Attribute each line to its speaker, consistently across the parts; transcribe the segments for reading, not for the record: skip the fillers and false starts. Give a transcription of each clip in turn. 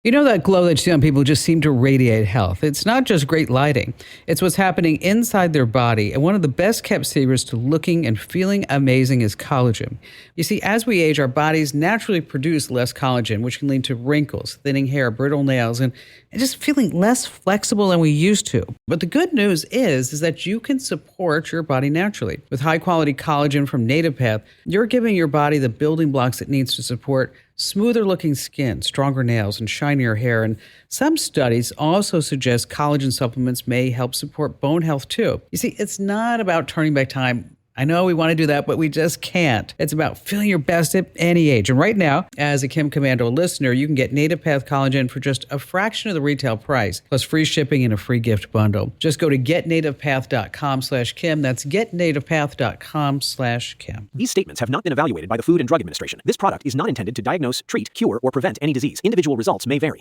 Speaker 1: You know that glow that you see on people just seem to radiate health. It's not just great lighting. It's what's happening inside their body. And one of the best kept secrets to looking and feeling amazing is collagen. You see, as we age, our bodies naturally produce less collagen, which can lead to wrinkles, thinning hair, brittle nails, and just feeling less flexible than we used to. But the good news is that you can support your body naturally. With high quality collagen from Native Path, you're giving your body the building blocks it needs to support smoother looking skin, stronger nails, and shinier hair. And some studies also suggest collagen supplements may help support bone health too. You see, it's not about turning back time. I know we want to do that, but we just can't. It's about feeling your best at any age. And right now, as a Kim Komando listener, you can get Native Path Collagen for just a fraction of the retail price, plus free shipping and a free gift bundle. Just go to getnativepath.com/Kim. That's getnativepath.com/Kim.
Speaker 2: These statements have not been evaluated by the Food and Drug Administration. This product is not intended to diagnose, treat, cure, or prevent any disease. Individual results may vary.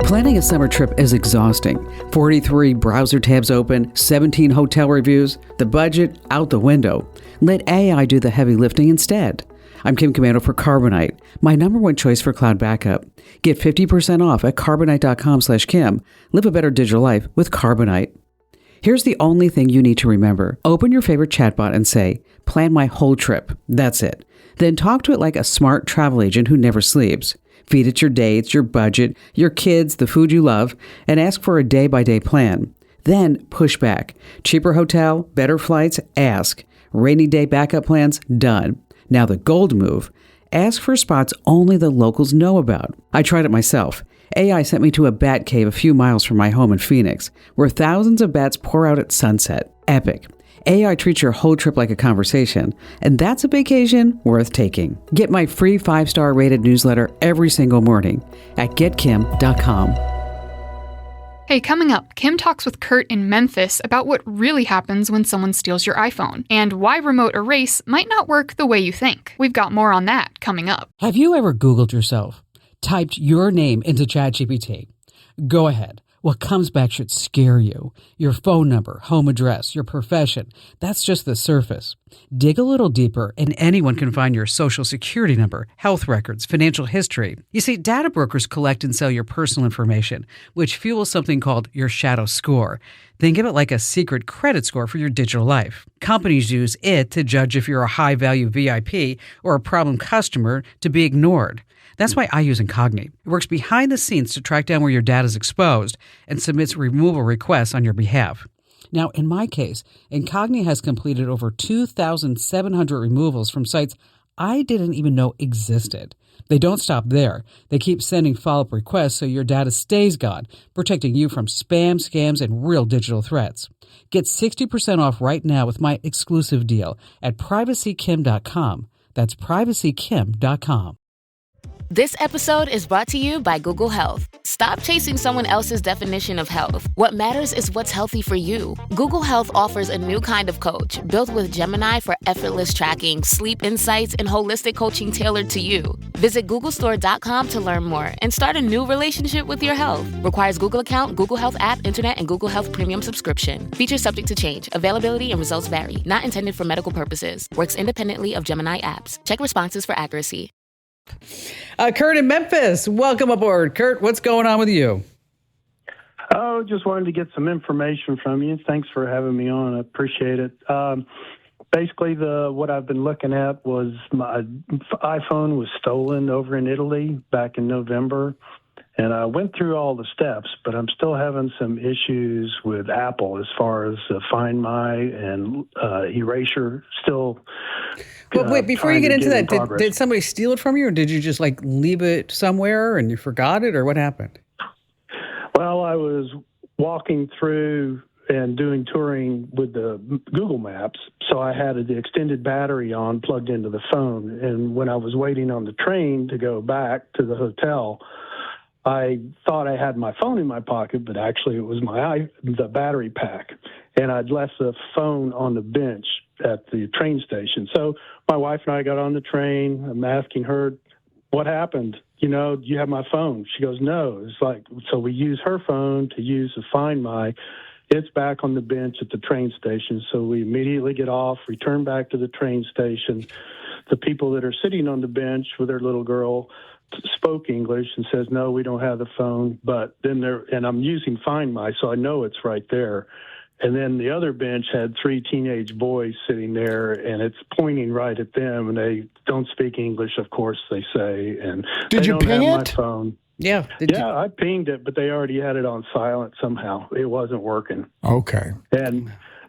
Speaker 1: Planning a summer trip is exhausting. 43 browser tabs open, 17 hotel reviews, the budget out the window. Let AI do the heavy lifting instead. I'm Kim Komando for Carbonite, my number one choice for cloud backup. Get 50% off at carbonite.com/Kim. Live a better digital life with Carbonite. Here's the only thing you need to remember. Open your favorite chatbot and say, plan my whole trip. That's it. Then talk to it like a smart travel agent who never sleeps. Feed it your dates, your budget, your kids, the food you love, and ask for a day-by-day plan. Then push back. Cheaper hotel, better flights, ask. Rainy day backup plans, done. Now the gold move. Ask for spots only the locals know about. I tried it myself. AI sent me to a bat cave a few miles from my home in Phoenix, where thousands of bats pour out at sunset. Epic. AI treats your whole trip like a conversation, and that's a vacation worth taking. Get my free 5-star rated newsletter every single morning at getkim.com.
Speaker 3: Hey, coming up, Kim talks with Kurt in Memphis about what really happens when someone steals your iPhone and why remote erase might not work the way you think. We've got more on that coming up.
Speaker 1: Have you ever Googled yourself, typed your name into ChatGPT? Go ahead. What comes back should scare you. Your phone number, home address, your profession. That's just the surface. Dig a little deeper and anyone can find your social security number, health records, financial history. You see, data brokers collect and sell your personal information, which fuels something called your shadow score. Think of it like a secret credit score for your digital life. Companies use it to judge if you're a high-value VIP or a problem customer to be ignored. That's why I use Incogni. It works behind the scenes to track down where your data is exposed and submits removal requests on your behalf. Now, in my case, Incogni has completed over 2,700 removals from sites I didn't even know existed. They don't stop there. They keep sending follow-up requests so your data stays gone, protecting you from spam, scams, and real digital threats. Get 60% off right now with my exclusive deal at privacykim.com. That's privacykim.com.
Speaker 4: This episode is brought to you by Google Health. Stop chasing someone else's definition of health. What matters is what's healthy for you. Google Health offers a new kind of coach built with Gemini for effortless tracking, sleep insights, and holistic coaching tailored to you. Visit googlestore.com to learn more and start a new relationship with your health. Requires Google account, Google Health app, internet, and Google Health premium subscription. Features subject to change. Availability and results vary. Not intended for medical purposes. Works independently of Gemini apps. Check responses for accuracy.
Speaker 1: Kurt in Memphis, welcome aboard. Kurt, what's going on with you?
Speaker 5: Oh, just wanted to get some information from you. Thanks for having me on. I appreciate it. Basically, what I've been looking at was my iPhone was stolen over in Italy back in November, and I went through all the steps, but I'm still having some issues with Apple as far as Find My and Erasure still.
Speaker 1: Well, wait, before you get into that, did somebody steal it from you, or did you just leave it somewhere and you forgot it, or what happened?
Speaker 5: Well, I was walking through and doing touring with the Google Maps, so I had the extended battery on plugged into the phone, and when I was waiting on the train to go back to the hotel, I thought I had my phone in my pocket, but actually it was the battery pack, and I'd left the phone on the bench at the train station. So my wife and I got on the train. I'm asking her, what happened? Do you have my phone? She goes, no. So we use her phone to use the Find My. It's back on the bench at the train station. So we immediately get off, return back to the train station. The people that are sitting on the bench with their little girl spoke English and says, no, we don't have the phone. But then and I'm using Find My, so I know it's right there. And then the other bench had 3 teenage boys sitting there, and it's pointing right at them, and they don't speak English, of course, they say. And
Speaker 6: Did you ping
Speaker 5: have
Speaker 6: it?
Speaker 5: my phone.
Speaker 1: Yeah.
Speaker 5: I pinged it, but they already had it on silent somehow. It wasn't working.
Speaker 6: Okay.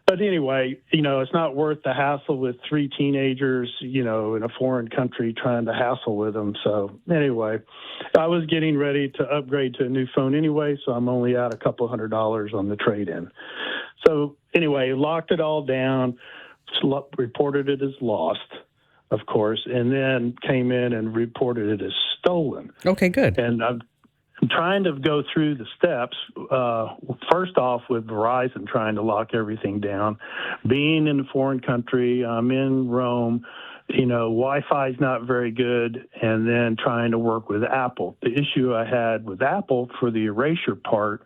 Speaker 5: But anyway, it's not worth the hassle with 3 teenagers, in a foreign country trying to hassle with them. So anyway, I was getting ready to upgrade to a new phone anyway, so I'm only out a couple $100 on the trade-in. So anyway, locked it all down, reported it as lost, of course, and then came in and reported it as stolen.
Speaker 1: Okay, good.
Speaker 5: And I'm trying to go through the steps, first off with Verizon, trying to lock everything down. Being in a foreign country, I'm in Rome, Wi-Fi is not very good, and then trying to work with Apple. The issue I had with Apple for the erasure part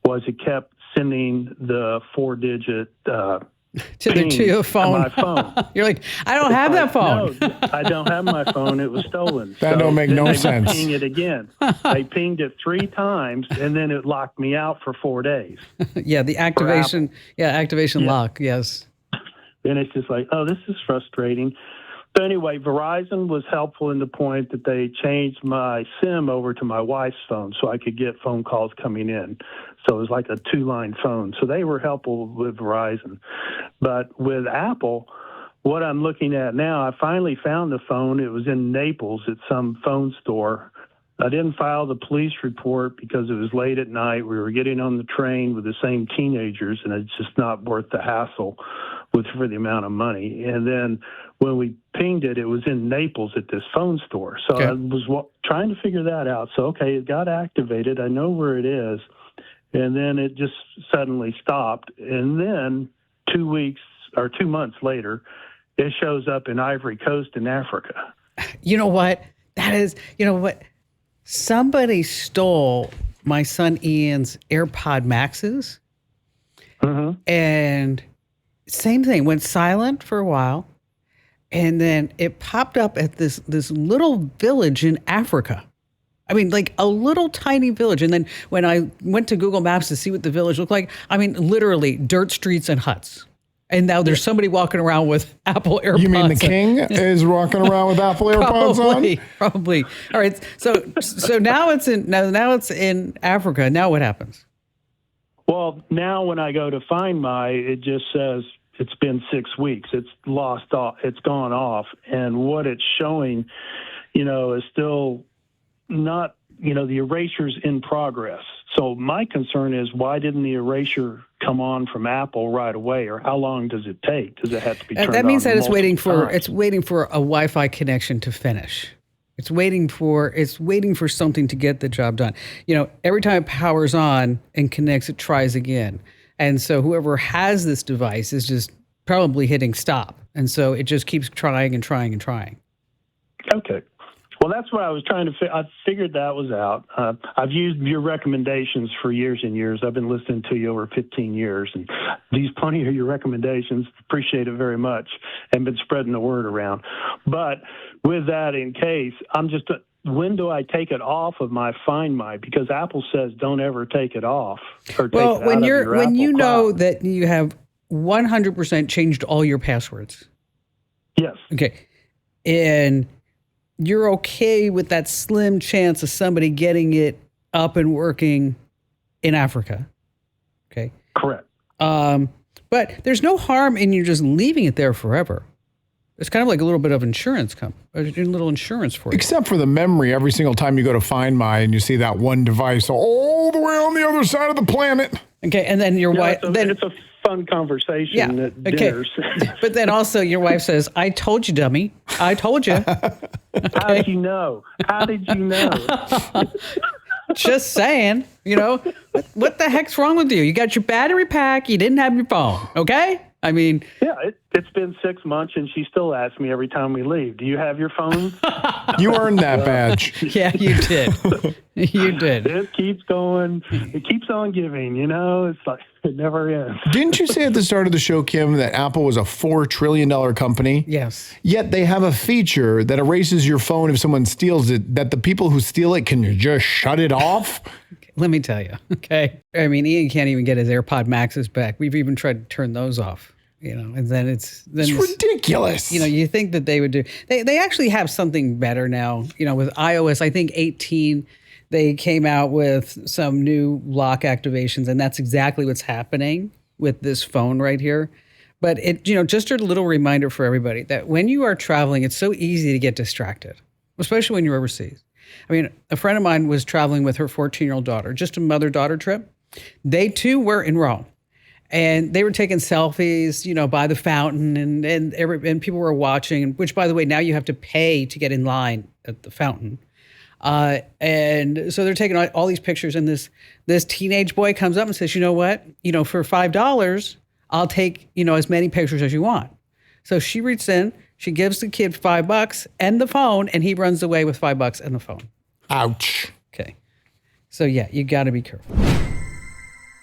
Speaker 5: was it kept sending the 4-digit
Speaker 1: to your phone.
Speaker 5: My phone.
Speaker 1: You're like, I don't have that phone.
Speaker 5: No, I don't have my phone. It was stolen.
Speaker 6: That don't make no sense.
Speaker 5: They ping it again. They pinged it 3 times, and then it locked me out for 4 days.
Speaker 1: Yeah, the activation. Yeah, activation lock. Yes.
Speaker 5: And it's just like, oh, this is frustrating. So anyway, Verizon was helpful in the point that they changed my SIM over to my wife's phone so I could get phone calls coming in. So it was like a 2-line phone. So they were helpful with Verizon. But with Apple, what I'm looking at now, I finally found the phone. It was in Naples at some phone store. I didn't file the police report because it was late at night. We were getting on the train with the same teenagers, and it's just not worth the hassle for the amount of money. And then when we pinged it, it was in Naples at this phone store. So
Speaker 1: okay.
Speaker 5: I was trying to figure that out. So, okay, it got activated. I know where it is. And then it just suddenly stopped. And then 2 months later, it shows up in Ivory Coast in Africa.
Speaker 1: You know what? Somebody stole my son Ian's AirPod Maxes.
Speaker 5: Mm-hmm.
Speaker 1: And same thing, went silent for a while. And then it popped up at this little village in Africa. I mean, like a little tiny village. And then when I went to Google Maps to see what the village looked like, I mean, literally dirt streets and huts. And now there's somebody walking around with Apple AirPods.
Speaker 6: You mean the king is walking around with Apple AirPods on?
Speaker 1: Probably. All right. So now it's in Africa. Now what happens?
Speaker 5: Well, now when I go to Find My, it just says it's been 6 weeks. It's lost off. It's gone off. And what it's showing, is still not, the eraser's in progress. So my concern is, why didn't the erasure come on from Apple right away, or how long does it take? Does it have to be turned on?
Speaker 1: That means that it's waiting for a Wi-Fi connection to finish. It's waiting for something to get the job done. Every time it powers on and connects, it tries again. And so whoever has this device is just probably hitting stop. And so it just keeps trying and trying and trying.
Speaker 5: Okay. Well, that's what I was trying to I figured that was out. I've used your recommendations for years and years. I've been listening to you over 15 years, and used plenty of your recommendations. Appreciate it very much, and been spreading the word around. But with that in case, I'm just when do I take it off of my Find My? Because Apple says don't ever take it off. Or take it out
Speaker 1: when
Speaker 5: of your
Speaker 1: when you
Speaker 5: Apple
Speaker 1: know
Speaker 5: Cloud.
Speaker 1: that you have 100% changed all your passwords.
Speaker 5: Yes.
Speaker 1: Okay. And you're okay with that slim chance of somebody getting it up and working in Africa. Okay.
Speaker 5: Correct.
Speaker 1: But there's no harm in you just leaving it there forever. It's kind of like a little bit of insurance a little insurance for you.
Speaker 6: Except for the memory, every single time you go to Find My and you see that one device all the way on the other side of the planet.
Speaker 1: Okay, and then your wife...
Speaker 5: It's a fun conversation at dinners.
Speaker 1: But then also your wife says, I told you, dummy. I told you. Okay.
Speaker 5: How did you know? How did you know?
Speaker 1: Just saying, what the heck's wrong with you? You got your battery pack. You didn't have your phone. Okay. I mean,
Speaker 5: Yeah, It's been 6 months, and she still asks me every time we leave, do you have your phone?
Speaker 6: You earned that badge.
Speaker 1: Yeah, you did. You did.
Speaker 5: It keeps going. It keeps on giving, It's like it never ends.
Speaker 6: Didn't you say at the start of the show, Kim, that Apple was a $4 trillion company?
Speaker 1: Yes.
Speaker 6: Yet they have a feature that erases your phone if someone steals it, that the people who steal it can just shut it off?
Speaker 1: Let me tell you, okay? I mean, Ian can't even get his AirPod Maxes back. We've even tried to turn those off, and then it's
Speaker 6: ridiculous.
Speaker 1: You think that they would do. They actually have something better now, with iOS, I think 18, they came out with some new lock activations, and that's exactly what's happening with this phone right here. But just a little reminder for everybody that when you are traveling, it's so easy to get distracted, especially when you're overseas. I mean, a friend of mine was traveling with her 14-year-old daughter, just a mother-daughter trip. They too were in Rome, and they were taking selfies, by the fountain, and people were watching. Which, by the way, now you have to pay to get in line at the fountain. And so they're taking all these pictures, and this teenage boy comes up and says, "You know what? For $5, I'll take as many pictures as you want." So she reaches in. She gives the kid $5 and the phone, and he runs away with $5 and the phone.
Speaker 6: Ouch.
Speaker 1: Okay. So yeah, you got to be careful.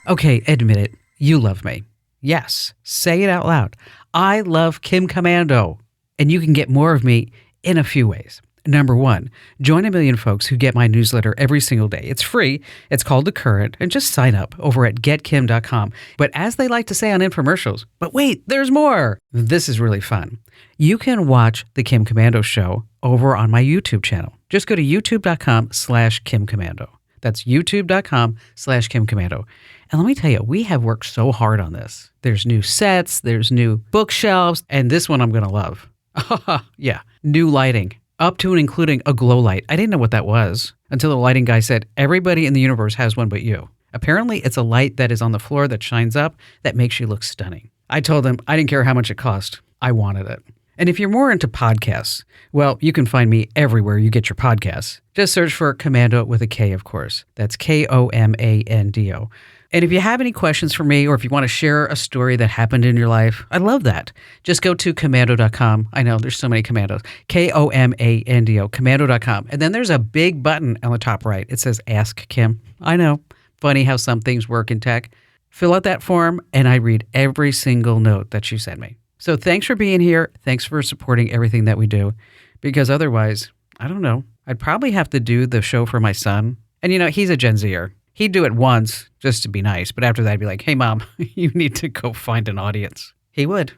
Speaker 1: Okay, admit it. You love me. Yes, say it out loud. I love Kim Komando, and you can get more of me in a few ways. Number one, join a million folks who get my newsletter every single day. It's free. It's called The Current, and just sign up over at getkim.com. But as they like to say on infomercials, but wait, there's more. This is really fun. You can watch The Kim Komando Show over on my YouTube channel. Just go to youtube.com/Kim Komando. That's youtube.com/Kim Komando. And let me tell you, we have worked so hard on this. There's new sets, there's new bookshelves, and this one I'm going to love. Yeah, new lighting. Up to and including a glow light. I didn't know what that was until the lighting guy said, everybody in the universe has one but you. Apparently, it's a light that is on the floor that shines up that makes you look stunning. I told him I didn't care how much it cost. I wanted it. And if you're more into podcasts, well, you can find me everywhere you get your podcasts. Just search for Komando with a K, of course. That's Komando. And if you have any questions for me, or if you want to share a story that happened in your life, I love that. Just go to komando.com. I know there's so many commandos. Komando, komando.com. And then there's a big button on the top right. It says Ask Kim. I know. Funny how some things work in tech. Fill out that form, and I read every single note that you send me. So thanks for being here. Thanks for supporting everything that we do. Because otherwise, I don't know, I'd probably have to do the show for my son. And he's a Gen Zer. He'd do it once just to be nice. But after that, I'd be like, hey, Mom, you need to go find an audience. He would.